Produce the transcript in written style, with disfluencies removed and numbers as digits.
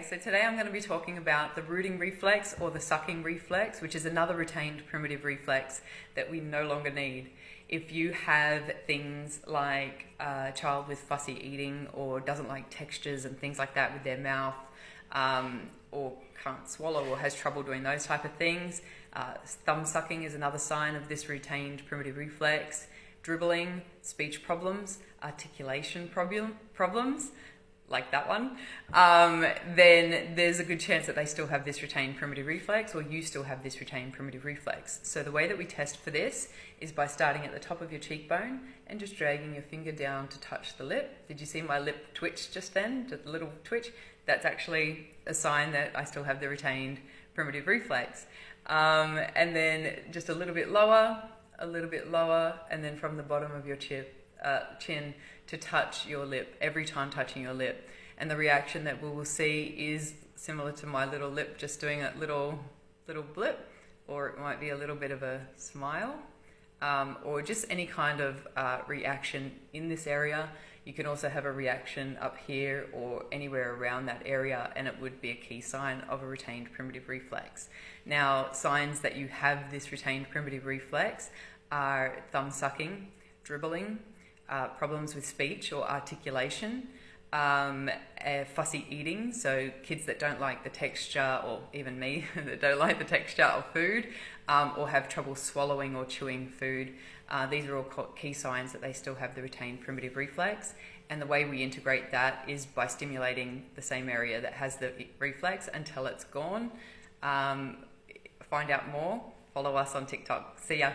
So today I'm going to be talking about the rooting reflex or the sucking reflex, which is another retained primitive reflex that we no longer need. If you have things like a child with fussy eating or doesn't like textures and things like that with their mouth, or can't swallow or has trouble doing those type of things, thumb sucking is another sign of this retained primitive reflex. Dribbling, speech problems, articulation problems, like that one, then there's a good chance that they still have this retained primitive reflex, or you still have this retained primitive reflex. So the way that we test for this is by starting at the top of your cheekbone and just dragging your finger down to touch the lip. Did you see my lip twitch just then? Just a little twitch. That's actually a sign that I still have the retained primitive reflex. And then just a little bit lower, and then from the bottom of your chin to touch your lip, every time touching your lip. And the reaction that we will see is similar to my little lip just doing a little blip, or it might be a little bit of a smile, or just any kind of reaction in this area. You can also have a reaction up here or anywhere around that area, and it would be a key sign of a retained primitive reflex. Now, signs that you have this retained primitive reflex are thumb sucking, dribbling, problems with speech or articulation, fussy eating, so kids that don't like the texture, or even me that don't like the texture of food, or have trouble swallowing or chewing food. These are all key signs that they still have the retained primitive reflex. And the way we integrate that is by stimulating the same area that has the reflex until it's gone. Find out more, follow us on TikTok. See ya.